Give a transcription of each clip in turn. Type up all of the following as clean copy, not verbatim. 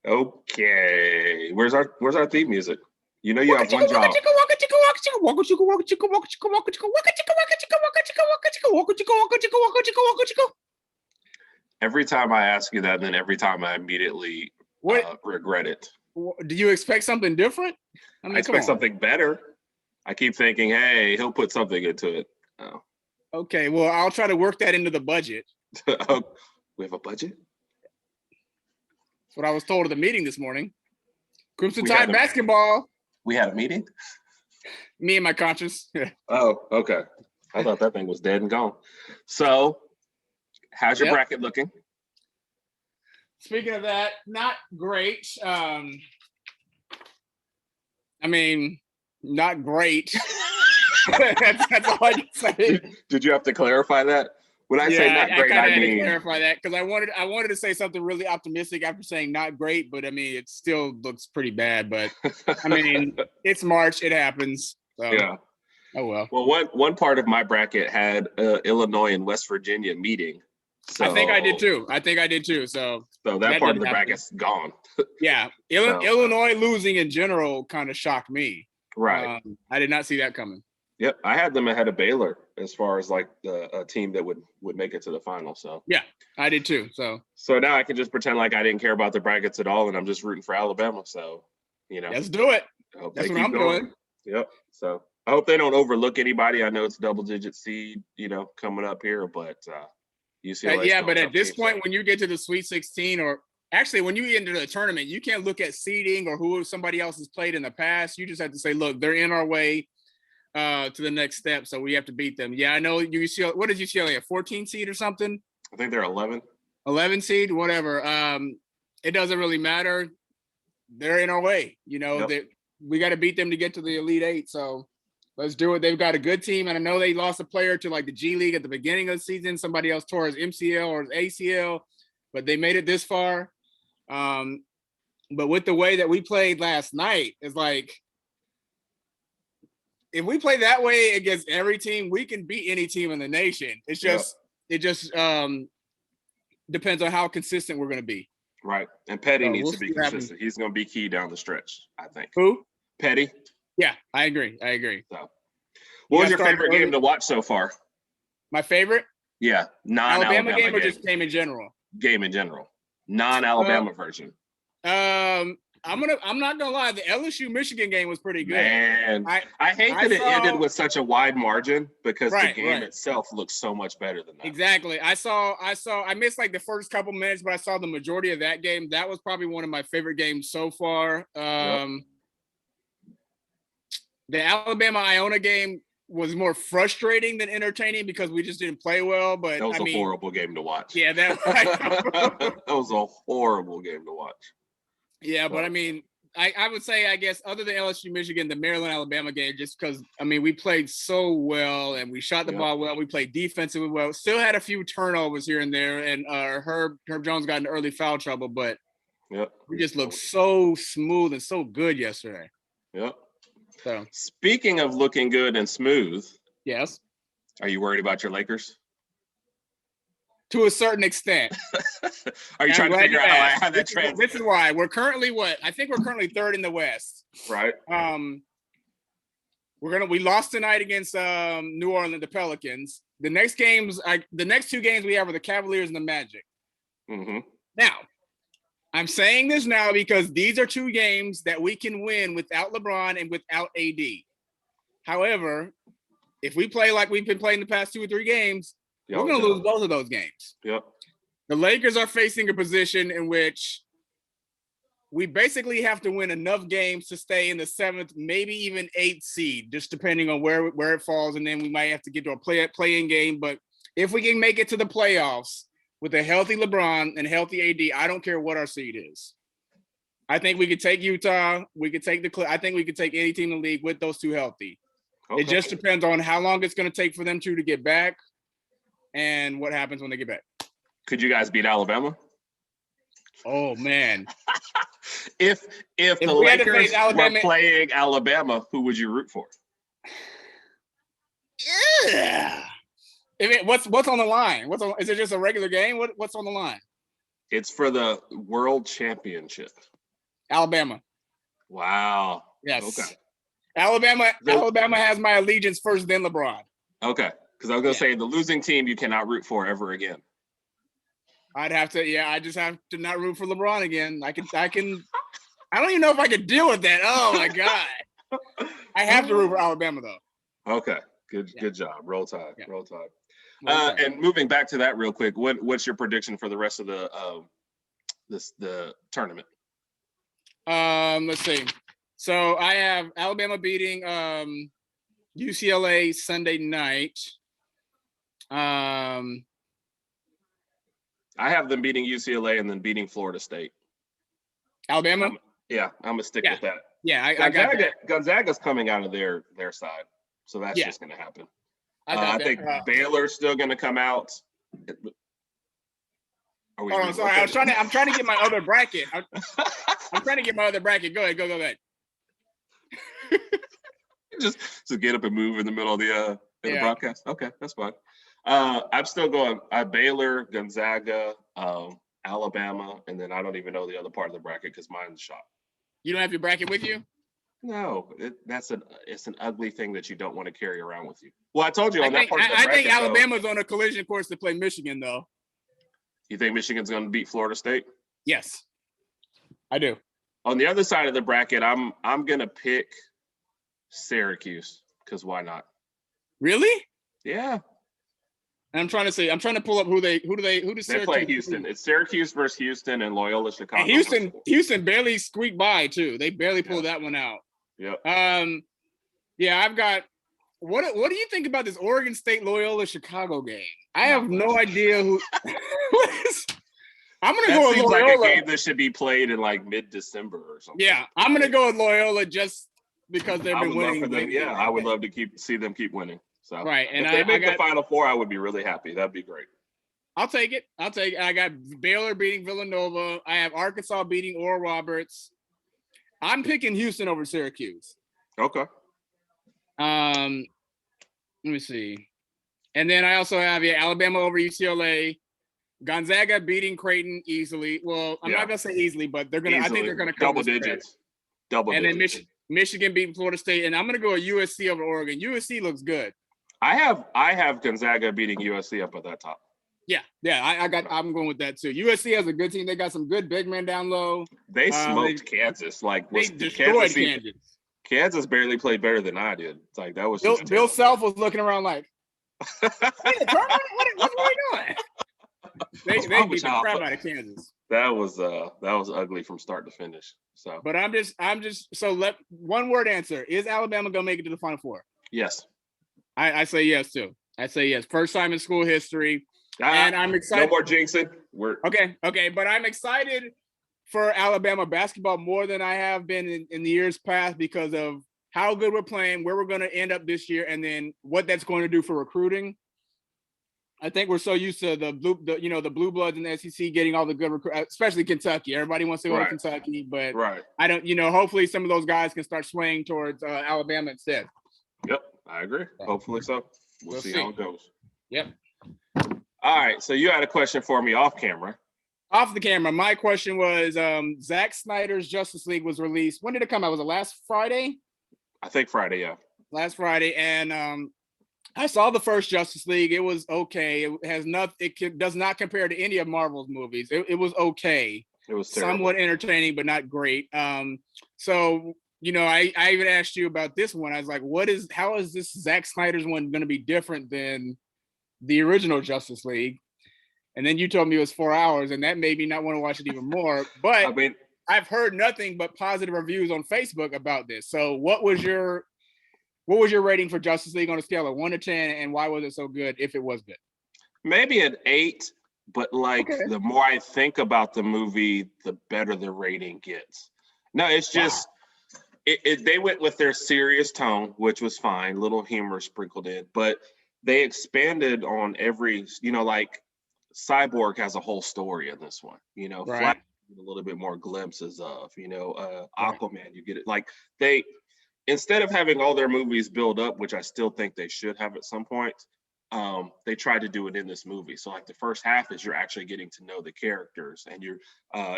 Okay. Where's our theme music? You know you have one job. Every time I ask you that, then every time I immediately regret it. Do you expect something different? I expect something better. I keep thinking, hey, he'll put something into it. Oh. Okay, well, I'll try to work that into the budget. We have a budget? That's what I was told at the meeting this morning. Crimson Tide basketball. We had a meeting? Me and my conscience. Oh, okay. I thought that thing was dead and gone. So, how's your bracket looking? Speaking of that, not great. I mean, not great. that's all I can say. Did you have to clarify that? When I say not great, I mean, had to clarify that because I wanted to say something really optimistic after saying not great, but I mean it still looks pretty bad. But I mean it's March, it happens. So. Yeah. Oh well. Well, one part of my bracket had Illinois and West Virginia meeting. So, I think I did too. So that part of the bracket's gone. Yeah, Illinois losing in general kind of shocked me. Right. I did not see that coming. Yep, I had them ahead of Baylor as far as like a team that would make it to the final. So yeah, I did too. So now I can just pretend like I didn't care about the brackets at all, and I'm just rooting for Alabama. So let's do it. That's what I'm doing. Yep. So I hope they don't overlook anybody. I know it's double-digit seed, coming up here, but UCLA. Yeah, but at this point, when you get to the Sweet 16, or actually when you get into the tournament, you can't look at seeding or who somebody else has played in the past. You just have to say, look, they're in our way to the next step, so we have to beat them. Yeah, I know UCLA. What is UCLA, a 14 seed or something? I think they're 11. 11 seed, whatever. It doesn't really matter. They're in our way. We got to beat them to get to the Elite Eight. So let's do it. They've got a good team, and I know they lost a player to like the G League at the beginning of the season. Somebody else tore his MCL or his ACL, but they made it this far. But with the way that we played last night, it's like, if we play that way against every team, we can beat any team in the nation. It's just it just depends on how consistent we're going to be. Right, and Petty needs to be consistent. He's going to be key down the stretch, I think. Who? Petty. Yeah, I agree. So, what was your favorite game to watch so far? My favorite? Yeah, non-Alabama game or just game in general? Game in general, non-Alabama version. I'm not gonna lie. The LSU Michigan game was pretty good. Man, I hate that it ended with such a wide margin because the game itself looks so much better than that. Exactly. I missed like the first couple minutes, but I saw the majority of that game. That was probably one of my favorite games so far. The Alabama-Iona game was more frustrating than entertaining because we just didn't play well. But that was a horrible game to watch. Yeah, that was a horrible game to watch. Yeah, but I mean, I would say, I guess, other than LSU Michigan, the Maryland-Alabama game, just because, I mean, we played so well and we shot the ball well. We played defensively well. Still had a few turnovers here and there, and Herb Jones got into early foul trouble, but we just looked so smooth and so good yesterday. Yep. So, speaking of looking good and smooth, yes. Are you worried about your Lakers? To a certain extent. Are you trying to figure out how that translates? This is why we're currently I think we're currently third in the West. Right. We lost tonight against New Orleans, the Pelicans. The next two games we have are the Cavaliers and the Magic. Mm-hmm. Now, I'm saying this now because these are two games that we can win without LeBron and without AD. However, if we play like we've been playing the past 2 or 3 games, we're going to lose both of those games. Yep. The Lakers are facing a position in which we basically have to win enough games to stay in the 7th, maybe even 8th seed, just depending on where it falls. And then we might have to get to a play-in game. But if we can make it to the playoffs with a healthy LeBron and healthy AD, I don't care what our seed is. I think we could take Utah. I think we could take any team in the league with those two healthy. Okay. It just depends on how long it's going to take for them to get back and what happens when they get back. Could you guys beat Alabama? Oh man! if the Lakers were playing Alabama, who would you root for? Yeah. What's on the line? Is it just a regular game? What's on the line? It's for the World Championship. Alabama. Wow. Yes. Okay. Alabama has my allegiance first, then LeBron. Okay. Because I was gonna say the losing team you cannot root for ever again. I'd have to, I just have to not root for LeBron again. I don't even know if I could deal with that. Oh my God. I have to root for Alabama though. Okay. Good job. Roll Tide. Yeah. Roll Tide. And moving back to that real quick, what's your prediction for the rest of the the tournament? Let's see. So I have Alabama beating UCLA Sunday night. I have them beating UCLA and then beating Florida State. Alabama? I'm gonna stick with that. Yeah, I got that. Gonzaga's coming out of their side, so that's just gonna happen. I think Baylor's still gonna come out. Hold on, sorry. I'm trying to get my other bracket. I'm trying to get my other bracket. Go ahead. just to get up and move in the middle of the broadcast. Okay, that's fine. I'm still going Baylor, Gonzaga, Alabama, and then I don't even know the other part of the bracket because mine's shot. You don't have your bracket with you? No, it's an ugly thing that you don't want to carry around with you. Well, I told you on that part of the bracket. I think Alabama's on a collision course to play Michigan, though. You think Michigan's going to beat Florida State? Yes, I do. On the other side of the bracket, I'm going to pick Syracuse because why not? Really? Yeah. And I'm trying to pull up who does they play Houston. It's Syracuse versus Houston and Loyola Chicago. And Houston barely squeaked by too. They barely pulled that one out. Yep. I've got what do you think about this Oregon State Loyola Chicago game? I have no idea who I'm gonna go with Loyola. Like a game that should be played in like mid-December or something. Yeah, I'm gonna go with Loyola just because they've been winning. I would love to see them keep winning. So right, and if they make the Final Four, I would be really happy. That'd be great. I'll take it. I got Baylor beating Villanova. I have Arkansas beating Oral Roberts. I'm picking Houston over Syracuse. Okay. Let me see. And then I also have Alabama over UCLA. Gonzaga beating Creighton easily. Well, I'm not gonna say easily, but they're gonna. Easily. I think they're gonna cover double digits. And then Michigan beating Florida State, and I'm gonna go with USC over Oregon. USC looks good. I have Gonzaga beating USC up at that top. I'm going with that too. USC has a good team. They got some good big men down low. They smoked Kansas. They destroyed Kansas. Kansas barely played better than I did. It's like that was Bill Self was looking around like, what's going on? They beat the crap out of Kansas. That was ugly from start to finish. So, but I'm just let one word answer: is Alabama gonna make it to the Final Four? Yes. I say yes too. I say yes. First time in school history. And I'm excited. No more jinxing. Okay, but I'm excited for Alabama basketball more than I have been in the years past because of how good we're playing, where we're going to end up this year, and then what that's going to do for recruiting. I think we're so used to the blue bloods in the SEC getting all the good recruits, especially Kentucky. Everybody wants to go to Kentucky, but I don't. Hopefully some of those guys can start swaying towards Alabama instead. Yep, I agree. Hopefully so. We'll see how it goes. Yep. All right. So you had a question for me off camera. Off the camera. My question was Zack Snyder's Justice League was released. When did it come out? Was it last Friday? I think Friday, yeah. Last Friday. And I saw the first Justice League. It was okay. It has does not compare to any of Marvel's movies. It was okay. It was terrible. Somewhat entertaining, but not great. So I even asked you about this one. I was like, how is this Zack Snyder's one going to be different than the original Justice League? And then you told me it was 4 hours, and that made me not want to watch it even more. But I've heard nothing but positive reviews on Facebook about this. So what was your rating for Justice League on a scale of 1 to 10, and why was it so good if it was good? Maybe an 8, but the more I think about the movie, the better the rating gets. No, it's just they went with their serious tone, which was fine, little humor sprinkled in, but they expanded on every, like Cyborg has a whole story in this one, Flash, a little bit more glimpses of, Aquaman, you get it. Like instead of having all their movies build up, which I still think they should have at some point, they tried to do it in this movie. So like the first half is you're actually getting to know the characters, and you're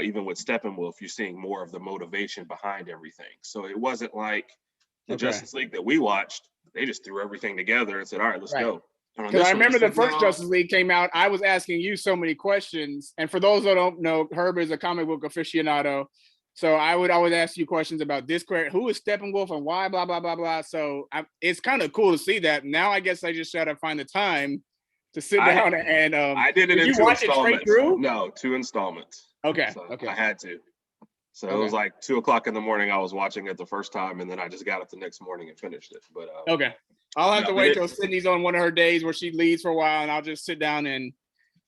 even with Steppenwolf, you're seeing more of the motivation behind everything. So it wasn't like the Justice League that we watched. They just threw everything together and said, all right, let's go. Because I remember the first Justice League came out, I was asking you so many questions. And for those that don't know, Herb is a comic book aficionado. So I would always ask you questions about this character, who is Steppenwolf and why, blah, blah, blah, blah. So it's kind of cool to see that. Now I guess I just try to find the time to sit down and I did it in 2 installments. No, 2 installments. Okay. So I had to. So it was like 2:00 in the morning. I was watching it the first time, and then I just got it the next morning and finished it. But okay, I'll have to wait till Sydney's on one of her days where she leaves for a while, and I'll just sit down and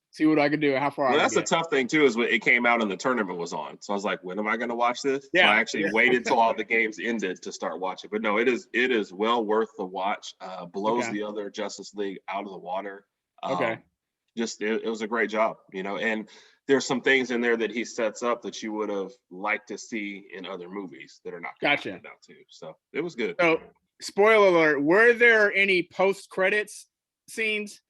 see what I can do and how far. Well, that's the tough thing too, is when it came out and the tournament was on. So I was like, when am I going to watch this? Yeah. So I actually waited till all the games ended to start watching. But no, it is well worth the watch. Blows the other Justice League out of the water. Just it was a great job, and there's some things in there that he sets up that you would have liked to see in other movies that are not out too. So it was good. So spoiler alert, were there any post-credits scenes?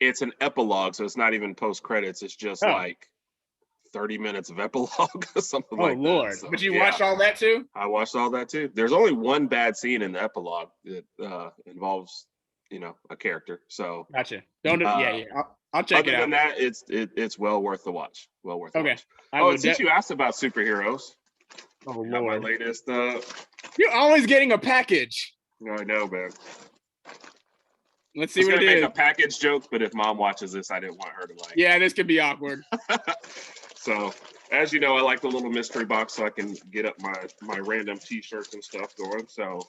It's an epilogue, so it's not even post-credits. It's just like 30 minutes of epilogue or something like that. Oh, Lord. So, but you watched all that too? I watched all that too. There's only one bad scene in the epilogue that involves, a character. So gotcha. I'll check it out. Other than that, it's well worth the watch. Well worth the watch. And since you asked about superheroes, Lord. My latest. You're always getting a package. I know, man. Let's see what it is. Make a package joke, but if Mom watches this, I didn't want her to like. Yeah, this could be awkward. So, as you know, I like the little mystery box so I can get up my random T-shirts and stuff going. So,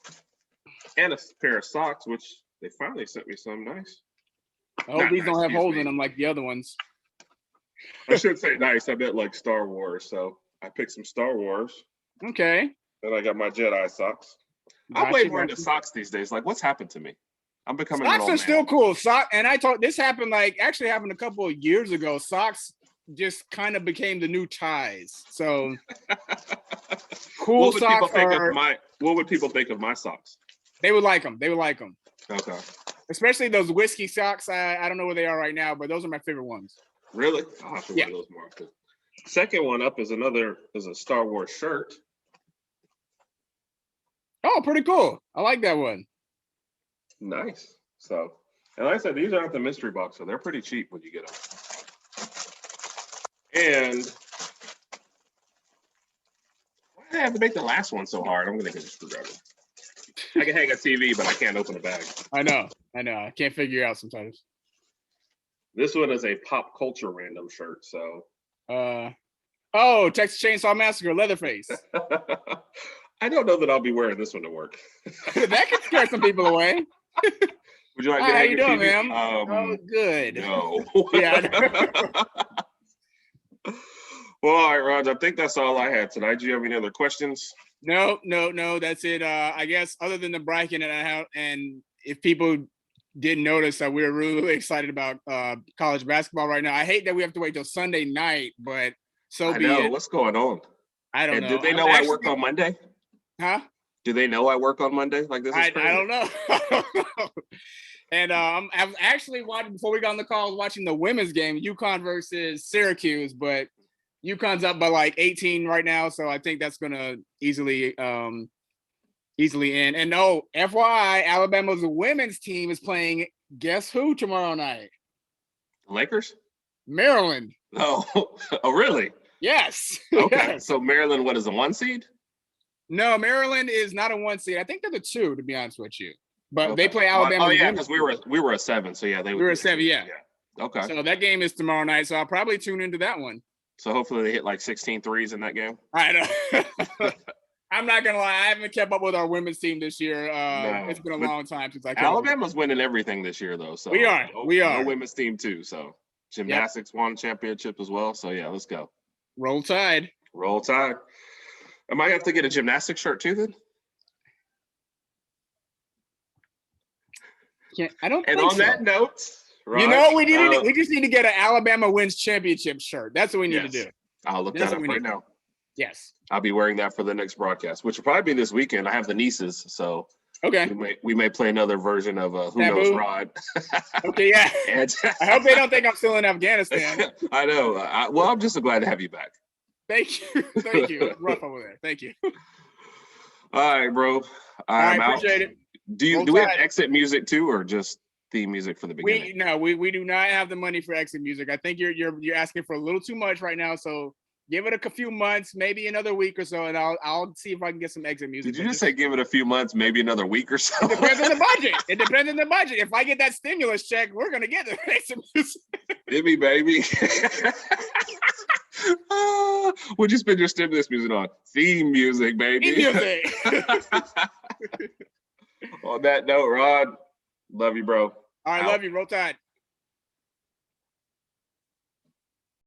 and a pair of socks, which they finally sent me some nice. I hope these don't have holes in them like the other ones. I should say nice. I bet like Star Wars. So I picked some Star Wars. Okay. Then I got my Jedi socks. I'm way more into socks these days. Like, what's happened to me? I'm becoming socks are still cool. And I thought this happened actually happened a couple of years ago. Socks just kind of became the new ties. So cool socks. What would people think of my socks? They would like them. Okay. Especially those whiskey socks. I don't know where they are right now, but those are my favorite ones. Really? I'll have to wear those more often. Second one up is a Star Wars shirt. Oh, pretty cool. I like that one. Nice. So, and like I said, these aren't the mystery box, so they're pretty cheap when you get them. And why did I have to make the last one so hard? I'm gonna get a screwdriver. I can hang a TV, but I can't open a bag. I know. I can't figure it out sometimes. This one is a pop culture random shirt. So. Texas Chainsaw Massacre, Leatherface. I don't know that I'll be wearing this one to work. That could scare some people away. Would you like me to hang how you doing, TV? ma'am? Good. No. Yeah. Well, all right, Raj. I think that's all I had tonight. Do you have any other questions? No. That's it. I guess other than the bracket and if people didn't notice that we're really excited about college basketball right now. I hate that we have to wait till Sunday night, but I know. What's going on? I don't know. Did they know I work on Monday? Huh? Do they know I work on Monday? Like this is crazy. I don't know. And I was actually watching, before we got on the call, I was watching the women's game, UConn versus Syracuse, but UConn's up by like 18 right now, so I think that's gonna easily end. And FYI, Alabama's women's team is playing guess who tomorrow night? Lakers? Maryland. Oh, really? Yes. Okay. Yes. So Maryland, what is a 1 seed? No, Maryland is not a 1 seed. I think they're the 2, to be honest with you. But they play Alabama. Oh yeah, because we were a 7. So yeah, we were a 7. Yeah. Okay. So that game is tomorrow night. So I'll probably tune into that one. So hopefully they hit like 16 threes in that game. I know. I'm not gonna lie, I haven't kept up with our women's team this year. No, it's been a long time since I kept Alabama's winning everything this year though. So we are. No women's team too. So gymnastics won championship as well. So yeah, let's go. Roll Tide. Roll Tide. I might have to get a gymnastics shirt too then. I don't. And on that note, Raj, we just need to get an Alabama wins championship shirt. That's what we need to do. I'll look that up right now. Yes. I'll be wearing that for the next broadcast, which will probably be this weekend. I have the nieces, so Okay. We may play another version of Who Knows Rod. Okay, yeah. I hope they don't think I'm still in Afghanistan. I know. Well, I'm just so glad to have you back. Thank you. Thank you. It's rough over there. Thank you. All right, bro. I'm out. Appreciate it. Do we have exit music too, or just theme music for the beginning? We do not have the money for exit music. I think you're asking for a little too much right now. So give it a few months, maybe another week or so, and I'll see if I can get some exit music. Did you just say give it a few months, maybe another week or so? It depends on the budget. It depends on the budget. If I get that stimulus check, we're gonna get the exit music. Hit me, baby. What'd you spend your stimulus music on? Theme music, baby. Theme music. On that note, Rod, love you, bro. All right, love you. Roll Tide.